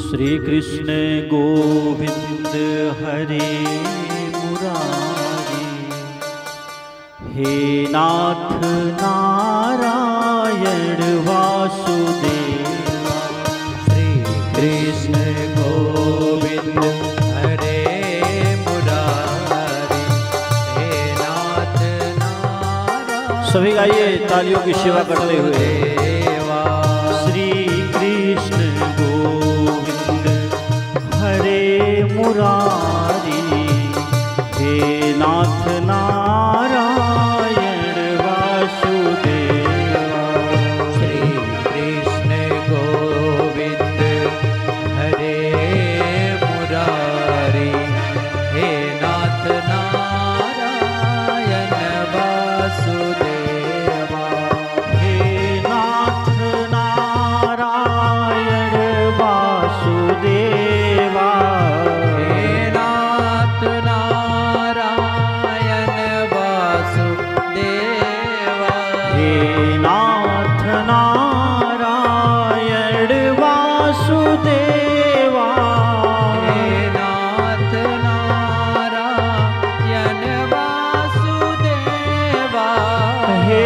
श्री कृष्ण गोविंद हरे मुरारी, हे नाथ नारायण वासुदेवा। श्री कृष्ण गोविंद हरे मुरारी, हे नाथ नारायण। सभी गाइए तालियों की सेवा करते हुए। श्री कृष्ण गोविंद हरे मुरारी, हे नाथ नारायण वासुदेवा। श्री कृष्ण गोविंद हरे मुरारी, हे नाथ नारायण वासुदेवा। हे नाथ नारायण वासुदेवा, हे नाथ नारायण वासुदेवा। हे नाथ नारायण वासुदेवा। हे नाथ नारायण वासुदेवा। हे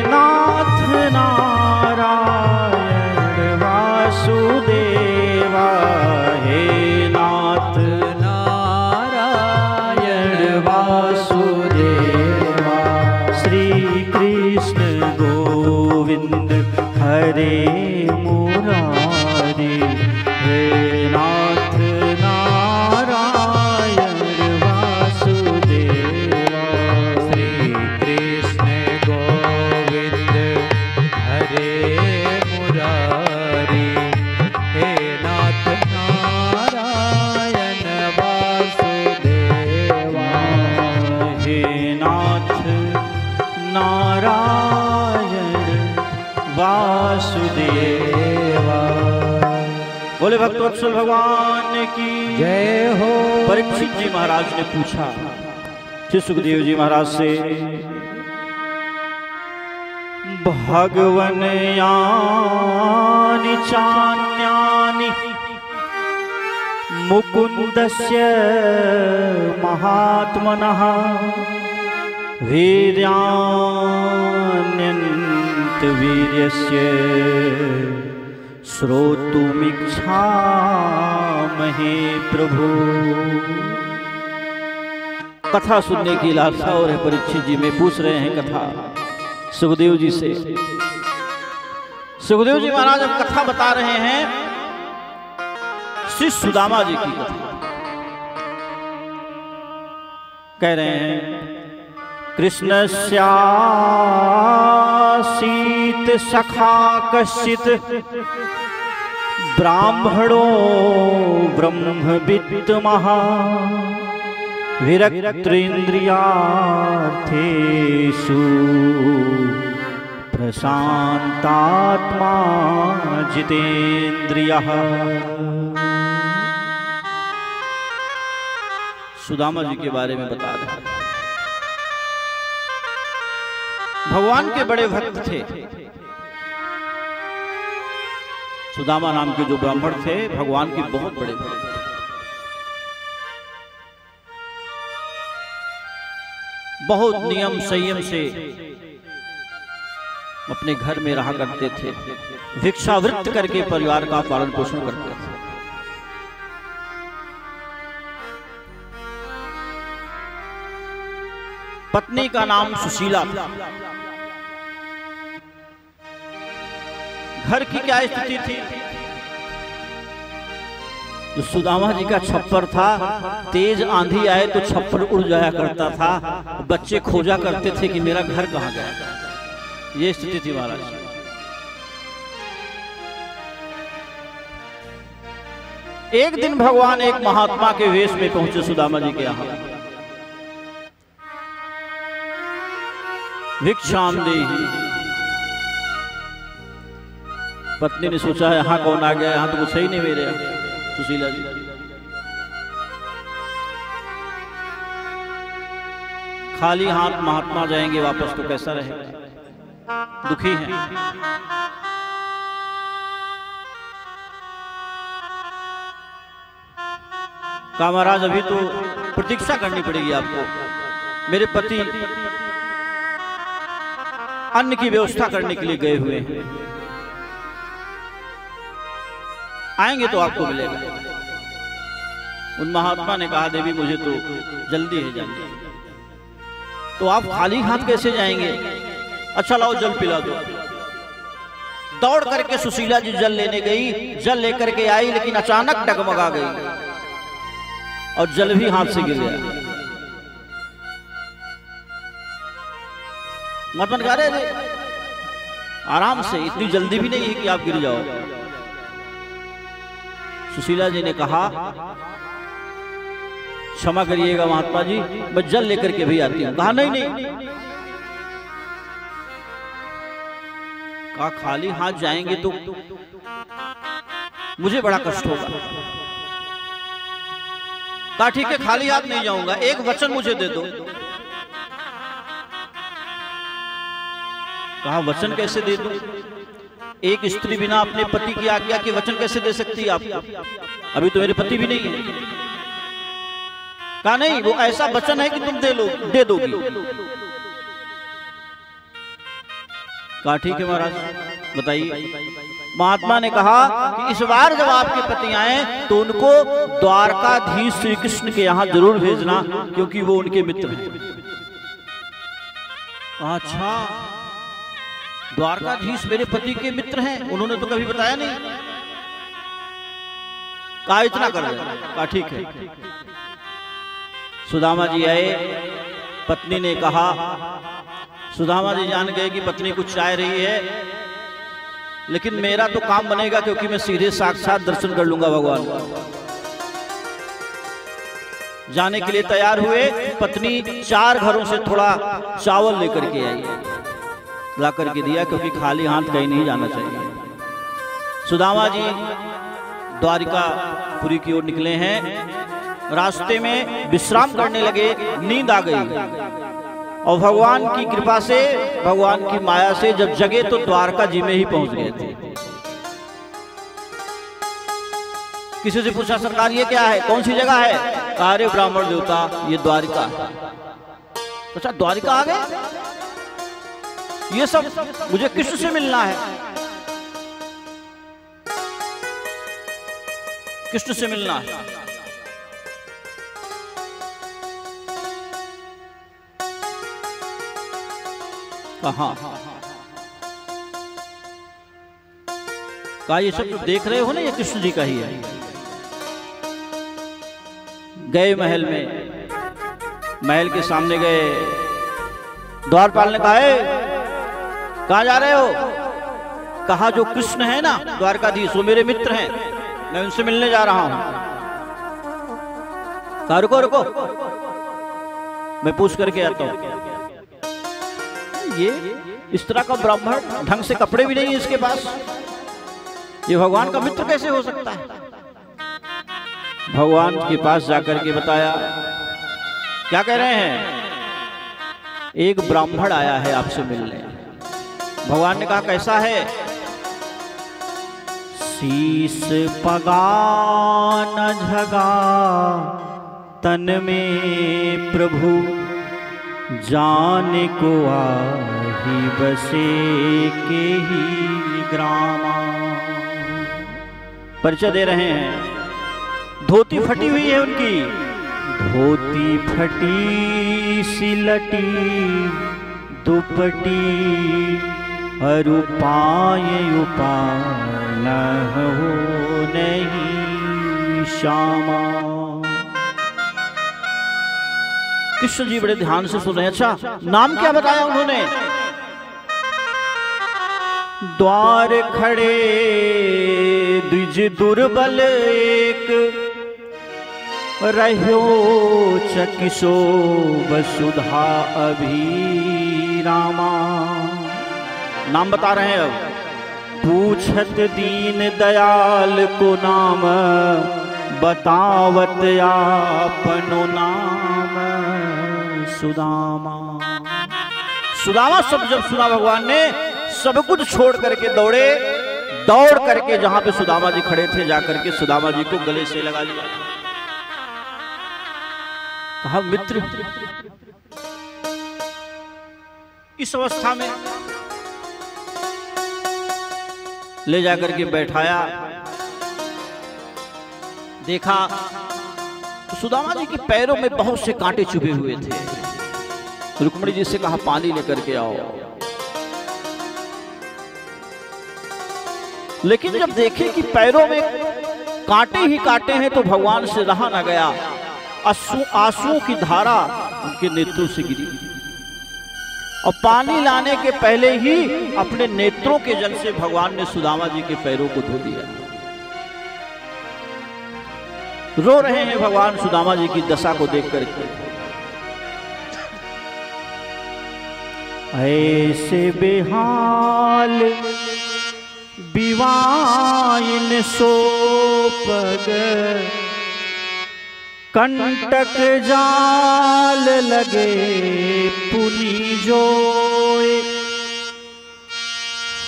नाथ नारायण वासुदेवा। हे नाथ नारायण वासुदेवा। श्री कृष्ण गोविंद हरे मुरारी, हे नाथ नारायण वासुदेवा। श्री कृष्ण गोविंद हरे मुरारी, हे नाथ नारायण वासुदेवा। हे नाथ नारायण वासुदेवा। बोले भक्तवत्सल भगवान की जय हो। परीक्षित जी महाराज ने पूछा श्री सुखदेव जी महाराज से, भगवन यानि चान्यानि मुकुन्दस्य महात्मनः, वीर्याण्यन्त वीर्यस्य श्रोतुमिच्छामहे प्रभु। कथा सुनने की लालसा और है परीक्षित जी में पूछ रहे हैं कथा सुखदेव जी से। सुखदेव जी महाराज अब कथा बता रहे हैं श्री सुदामा जी की कथा। कह रहे हैं, कृष्णस्यासीत सखा कश्चित् ब्राह्मणो ब्रह्मवित्तमः, विरक्तेन्द्रियार्थेषु प्रशान्तात्मा जितेन्द्रियः। सुदामा जी के बारे में बता रहे हैं। भगवान के बड़े भक्त थे। सुदामा नाम के जो ब्राह्मण थे भगवान के बहुत बड़े भक्त थे। बहुत नियम संयम से अपने घर में रहा करते थे, भिक्षावृत्त करके परिवार का पालन पोषण करते थे। पत्नी का नाम सुशीला था। घर की क्या स्थिति थी? जो सुदामा जी का छप्पर था, तेज आंधी आए तो छप्पर उड़ जाया करता था। बच्चे खोजा करते थे कि मेरा घर कहां गया। ये स्थिति थी महाराज। एक दिन भगवान एक महात्मा के वेश में पहुंचे सुदामा जी के यहां। भिक्षाम देहि। पत्नी ने सोचा यहाँ कौन आ गया, यहाँ तो कुछ सही नहीं मेरे सुशीला जी। खाली हाथ महात्मा जाएंगे वापस तो कैसा रहेगा, दुखी हैं। कहा महाराज अभी तो प्रतीक्षा करनी पड़ेगी आपको, मेरे पति अन्न की व्यवस्था करने के लिए गए हुए हैं, आएंगे तो आपको मिलेगा। उन महात्मा ने कहा देवी मुझे तो जल्दी है जाने, तो आप खाली हाथ कैसे जाएंगे? अच्छा लाओ जल पिला दो। दौड़ करके सुशीला जी जल लेने गई, जल लेकर के आई, लेकिन अचानक डगमगा गई और जल भी हाथ से गिर गया। महात्मा कह रहे आराम से, इतनी जल्दी भी नहीं है कि आप गिर जाओ। सुशीला जी ने कहा क्षमा करिएगा महात्मा जी, मैं जल लेकर के भी आती हूं। कहा नहीं नहीं, कहा खाली हाथ जाएंगे तो मुझे बड़ा कष्ट होगा। कहा ठीक है खाली हाथ नहीं जाऊंगा, एक वचन मुझे दे दो। कहा वचन कैसे दे दूं? एक स्त्री बिना अपने पति की आज्ञा के वचन कैसे दे सकती है आप? अभी तो मेरे पति भी नहीं है। कहा नहीं, वो ऐसा वचन है कि तुम दे दोगी। कहा ठीक है महाराज बताइए। महात्मा ने कहा कि इस बार जब आपके पति आए तो उनको द्वारकाधीश श्री कृष्ण के यहाँ जरूर भेजना, क्योंकि वो उनके मित्र हैं। अच्छा द्वारकाधीश मेरे पति के मित्र हैं, उन्होंने तो कभी बताया नहीं। कहा इतना कर दे। कहा ठीक है। सुदामा जी आए, पत्नी ने कहा, सुदामा जी जान गए कि पत्नी कुछ चाह रही है, लेकिन मेरा तो काम बनेगा क्योंकि मैं सीधे साक्षात दर्शन कर लूंगा भगवान का। जाने के लिए तैयार हुए। पत्नी 4 घरों से थोड़ा चावल लेकर के आई, ला करके दिया, क्योंकि खाली हाथ कहीं नहीं जाना चाहिए। सुदामा जी द्वारिकापुरी की ओर निकले हैं। रास्ते में विश्राम करने लगे, नींद आ गई और भगवान की कृपा से, भगवान की माया से जब जगे तो द्वारका जी में ही पहुंच गए थे। किसी से पूछा सरकार ये क्या है, कौन सी जगह है? अरे ब्राह्मण देवता ये द्वारिका है। अच्छा द्वारिका आ गए? ये सब मुझे कृष्ण से मिलना है, कृष्ण से मिलना है। कहा ये सब जो देख रहे हो ना ये कृष्ण जी का ही है। गए महल में, महल के सामने गए, द्वारपाल ने कहा कहाँ जा रहे हो? कहा जो कृष्ण है ना द्वारकाधीश वो मेरे मित्र हैं, मैं उनसे मिलने जा रहा हूं। कहा रुको रुको मैं पूछ करके आता हूं। ये इस तरह का ब्राह्मण, ढंग से कपड़े भी नहीं है इसके पास, ये भगवान का मित्र कैसे हो सकता है? भगवान के पास जाकर के बताया, क्या कह रहे हैं? एक ब्राह्मण आया है आपसे मिलने। भगवान ने कहा कैसा है? शीस पगा न झगा तन में प्रभु, जाने को आही बसे के ही ग्रामा। परिचय दे रहे हैं। धोती फटी हुई है उनकी, धोती फटी सिलटी दुपटी, अरुपाय उपाय न हो नहीं श्यामा। कृष्ण जी बड़े ध्यान से सुन रहे हैं। अच्छा नाम क्या बताया उन्होंने? द्वार खड़े द्विज दुर्बल एक, रह्यो चकिसो वसुधा अभिरामा। नाम बता रहे हैं अब। पूछत दीन दयाल को नाम, बतावत आपनो नाम सुदामा। सुदामा सब जब सुना भगवान ने, सब कुछ छोड़ करके दौड़े, दौड़ करके जहां पे सुदामा जी खड़े थे जाकर के सुदामा जी को गले से लगा लिया। कहा मित्र, इस अवस्था में ले जाकर के बैठाया, देखा तो सुदामा जी के पैरों में बहुत से कांटे चुभे हुए थे। रुक्मिणी जी से कहा पानी लेकर के आओ। लेकिन जब देखे कि पैरों में कांटे ही कांटे हैं तो भगवान से रहा न गया, आंसुओं की धारा उनके नेत्रों से गिरी और पानी लाने के पहले ही अपने नेत्रों के जल से भगवान ने सुदामा जी के पैरों को धो दिया। रो रहे हैं भगवान सुदामा जी की दशा को देख करके। ऐसे बेहाल बिवाइन सोपग कंटक जाल लगे पुनि जोए,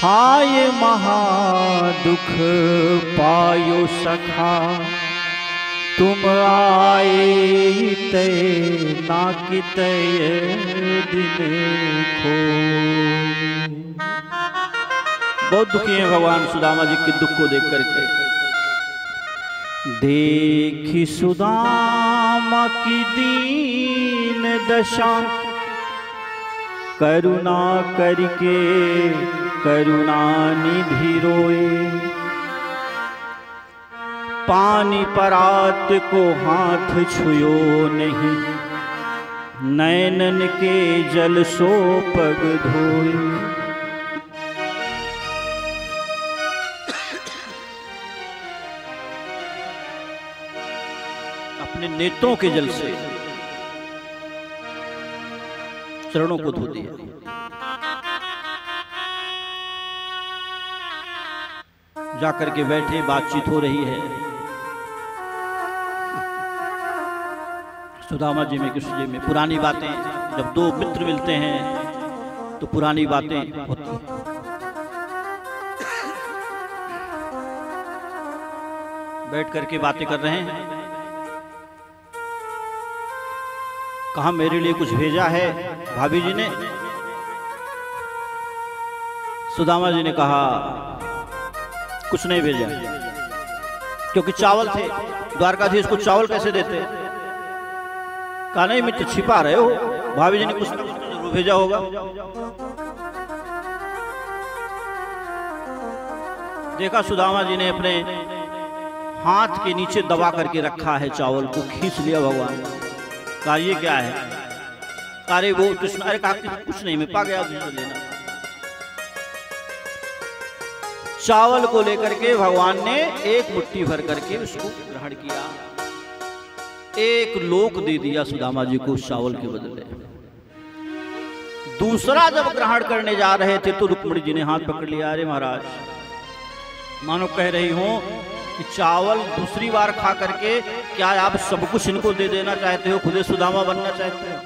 हाय महादुख पायो सखा तुम आए ते नाकित दिन खो। बहुत दुखी हैं भगवान सुदामा जी के दुख को देख करके। देखी सुदामा की दीन दशा करुणा करके करुणा निधि रोए, पानी परात को हाथ छुयो नहीं, नैनन के जल सो पग धोए। अपने नेत्रों के जल से चरणों को धो दिया। जाकर के बैठे, बातचीत हो रही है सुदामा जी में कृष्ण जी में। पुरानी बातें, जब दो मित्र मिलते हैं तो पुरानी बातें होती हैं। बैठ करके बातें कर रहे हैं। कहा मेरे लिए कुछ भेजा है भाभी जी ने? सुदामा जी ने कहा कुछ नहीं भेजा, क्योंकि चावल थे। द्वारकाधीश को चावल कैसे देते? कहा नहीं मित्र छिपा रहे हो, भाभी जी ने कुछ ना कुछ जरूर भेजा होगा। देखा सुदामा जी ने अपने हाथ के नीचे दबा करके रखा है चावल को, खींच लिया भगवान। कहा ये क्या है? अरे वो कृष्ण, अरे कहा कुछ नहीं, मैं पा गया लेना। चावल को लेकर के भगवान ने एक मुट्ठी भर करके उसको ग्रहण किया, एक लोक दे दिया सुदामा जी को उस चावल के बदले। दूसरा जब ग्रहण करने जा रहे थे तो रुक्मिणी जी ने हाथ पकड़ लिया। अरे महाराज, मानो कह रही हूं कि चावल दूसरी बार खा करके क्या आप सब कुछ इनको दे देना चाहते हो, खुदे सुदामा बनना चाहते हो?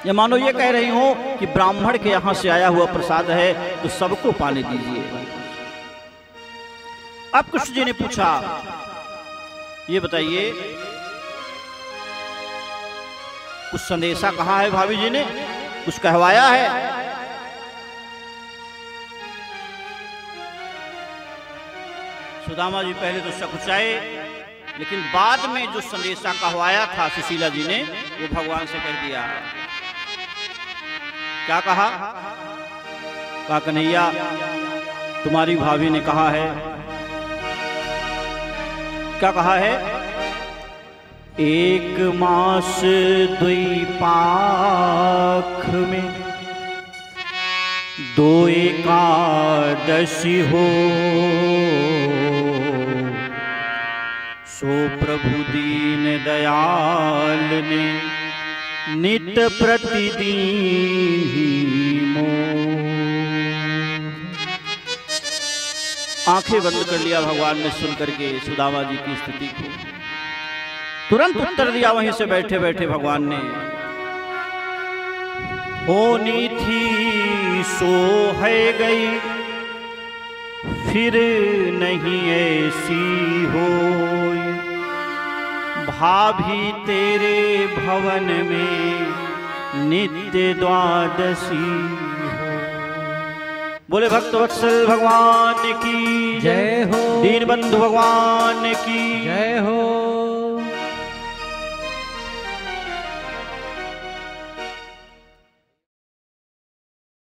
या मानो ये कह रही हूं कि ब्राह्मण के यहां से आया हुआ प्रसाद है तो सबको पानी दीजिए। अब कृष्ण जी ने पूछा, ये बताइए कुछ संदेशा कहा है भाभी जी ने? कुछ कहवाया है? सुदामा जी पहले तो सकुचाए, लेकिन बाद में जो संदेशा कहवाया था सुशीला जी ने, वो भगवान से कह दिया। क्या कहा? कहा कन्हैया तुम्हारी भाभी ने कहा है। क्या कहा है? एक मास द्विपाख में दो एकादशी हो, सो प्रभु दीन दयाल ने नित प्रतिदिन मो। आंखें बंद कर लिया भगवान ने सुन करके सुदामा जी की स्थिति को। तुरंत उत्तर दिया वहीं से बैठे बैठे भगवान ने, होनी थी सो है गई, फिर नहीं ऐसी हो। कहा भी तेरे भवन में नित्य द्वादशी हो। बोले भक्त वत्सल भगवान की जय हो। दीन बंधु भगवान की जय हो।